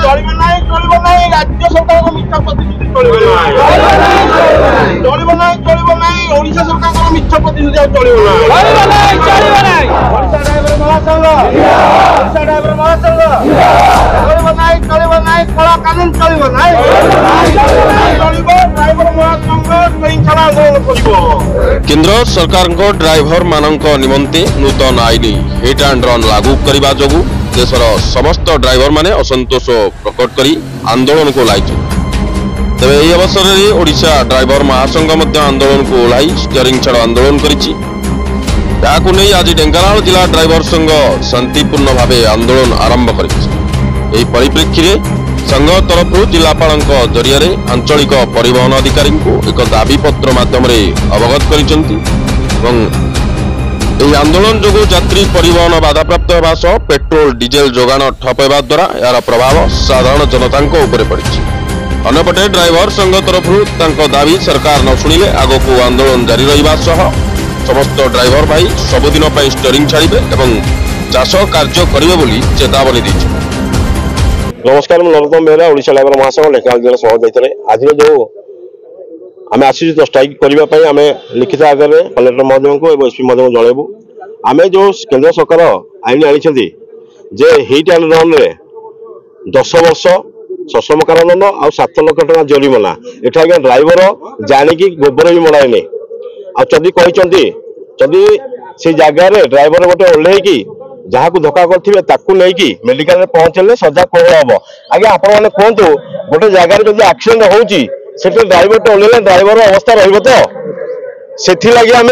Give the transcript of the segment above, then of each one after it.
चलिबो नाही राज्य सरकार मिथ्या प्रतिश्रुति चलिबो नाही ओडिशा सरकार मिथ्या प्रतिश्रुति चलिबो नाही ओडिशा ड्राइवर महासंघ चलिबो नाही कला कानून चलिबो नाही ड्राइवर महासंघ श्रृंखला आंदोलन करिबो। केंद्र सरकार ड्राइवर मानक निमंते नूतन आईन हिट एंड रन लागू करने जोगु देशर समस्त ड्राइवर माने असंतोष प्रकट करी आंदोलन को ओह्लाई। तेज यह अवसर में ओडिशा ड्राइवर महासंघ आंदोलन को ओह्लाई स्टीयरिंग छाड़ आंदोलन करिछि। याकु नै आज ढेंकानाल जिला ड्राइवर संघ शांतिपूर्ण भाव आंदोलन आरंभ करिछि। परिप्रेक्षी में संघ तरफ जिलापाल जरिया आंचलिक परिवहन अधिकारी एक दाबीपत्र माध्यम अवगत करिसेंति। आंदोलन जो यात्री परिवहन बाधाप्राप्त होगा सह पेट्रोल डीजेल जोगान ठप होगा द्वारा यार प्रभाव साधारण जनता पड़ी। अन्यपटे ड्राइवर संघ तरफ दाबी सरकार न शुणिले आग को आंदोलन जारी रहा सह समस्त ड्राइवर भाई सबुदिन स्टीयरिंग छाड़े और चाष कार्य करेंगे चेतावनी दी। नमस्कार, नरोत्तम बेहरा ओडिशा ड्राइवर महासंघ ढेंकानाल जिला सभापति। आज जो आम आसी स्ट्राइक करने आम लिखित आगे कलेक्टर महोदय को एसपी महोदय जनइबू। आम जो केंद्र सरकार आईन आनी जे हिट एंड रन रे 10 वर्ष सश्रम कारादंड आ 7 लाख टका जरिमाना एटा आज्ञा ड्राइवर जानिकी गोबर भी मड़ाएनि आदि जदि से जगार ड्राइवर गोटे ओह्लैकी जहाँ को धक्का करते मेडिकल पहुंचले सजा कौन हम। आज्ञा आपण मैंने कहतु गोटे जगार जब एक्सीडेंट होची ड्राइवर तो ओह्लैले ड्राइवर अवस्था रही तो से आम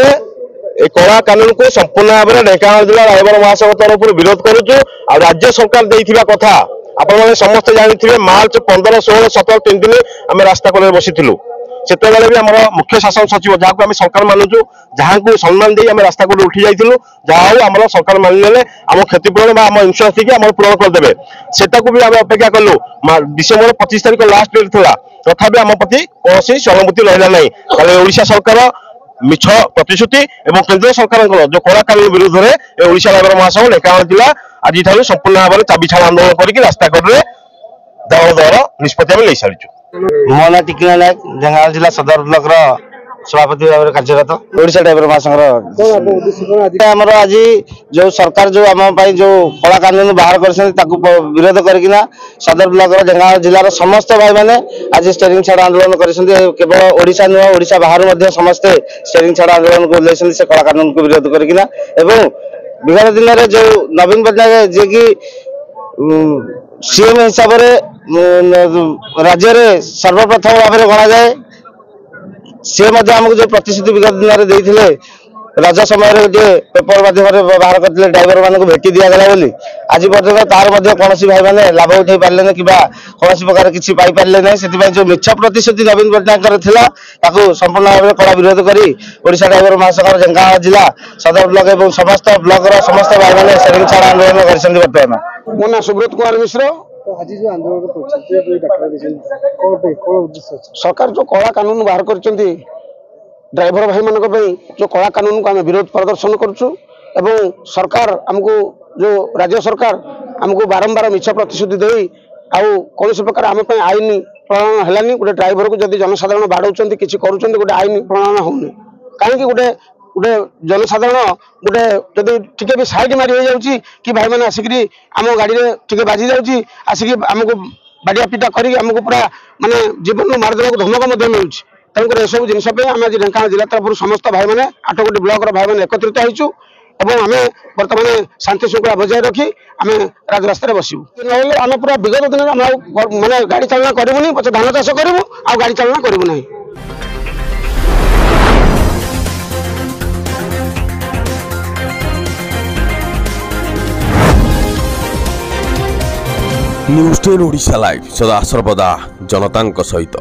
कला कानून को संपूर्ण भाव में ढेंकानाल जिला ड्राइवर महासंघ तरफ विरोध करुचु। राज्य सरकार देइथिबा कथा आपण माने समस्त जानिथिबे मार्च 15, 16, 17 3 दिन आम रास्ता कले बसिथिलु। सेतेबेले भी आम मुख्य शासन सचिव जहाँ को आम सरकार मानुचु जहाँ को सम्मान दे आम रास्ता को उठी जाइलु जहाँ आम सरकार मानिले आम क्षतिपूरण आम इन्शुरांस थी आम पूरण करदे सेटा भी आम अपेक्षा कलु। डिसेम्बर 25 तारिख लास्ट डेट था तथापि आम प्रति कौन सहानुभूति रहा ना। ओडिशा सरकार मिछ प्रतिश्रुति और केंद्र सरकार जो कड़ा कानून विरुद्ध में ओडिशा ड्राइवर महासंघ ढेंकानाल जिला आज संपूर्ण भाव में चाबी छाड़ आंदोलन करके रास्ता कड़े दल दर निष्पत्ति आम नहीं सारी। मो ना टिकिना नायक ढेंकानाल जिला सदर ब्लॉक सभापति भाव में कार्यरत ओडिशा ड्राइवर महासंघ आमर आज जो सरकार जो आम जो कला कानून बाहर कर विरोध करना सदर ब्लॉक ढेंकानाल जिलार समस्त भाई मैंने आज स्टीयरिंग छाड़ आंदोलन कर केवल ओडिशा नुह ओडिशा बाहर समस्ते स्टीयरिंग छाड़ आंदोलन को ओह्लैछन्ति से कला कानून को विरोध करना। विगत दिन में जो नवीन पट्टनायक जी की सीएम हिसाब से राज्य में सर्वप्रथम भाव में गणा जाए सी आमको जो प्रतिश्रुति विगत दिन में देते रज समय गोटे पेपर माध्यम बाहर करते ड्राइवर मान भेटी दिगला बोली आज पर्यटन तार कौन भाई मैंने लाभ उठे पारे कि कौन प्रकार किसी पारे ना से जो मिछ प्रतिश्रुति नवीन पट्टनायक संपूर्ण भाव में कड़ा विरोध कर ओडिशा ड्राइवर महासंघ ढेंकानाल जिला सदर ब्लॉक और समस्त ब्लॉक समस्त भाई मैंने स्टीयरिंग छाड़ आंदोलन कर बर्तमान। मो ना सुब्रत कुमार मिश्र। आज जो आंदोलन सरकार जो कला कानून बाहर कर ड्राइवर भाई मान जो कला कानून को आम विरोध प्रदर्शन करुँ सरकार आमको जो राज्य सरकार आमको बारंबार मिछ प्रतिश्रुति दे कौन प्रकार आम आईन प्रणयन है गोटे ड्राइवर को जब जनसाधारण बाड़ौं किसी करुँच गोटे आईन प्रणयन होनी कहीं गोटे गोटे जनसाधारण गोटे जदि टिके भी साइड मारी हो जाऊँगी कि भाई मैंने आसिक आम गाड़ी में टिके बाजी जाऊँगी आसिक आमको बाड़िया पिटा कर पूरा माने जीवन मारदेवा को धमक मिलूँ तेणुकर यह सब जिनस आम आज ढेंकानाल जिला तरफ समस्त भाई मैंने 8 गोटी ब्लॉक भाई मैंने एकत्रित होइछु एवं आम बर्तमान शांति श्रृंखला बजाय रखी आम राजरास्तार बसबू ना आम पूरा विगत दिन माने गाड़ी चालना करूनी पचे धान चाष करूँ आ गाड़ी चालना करूँ ना। न्यूज़ 10 ओडिशा लाइव सदा सर्वदा जनता सहित।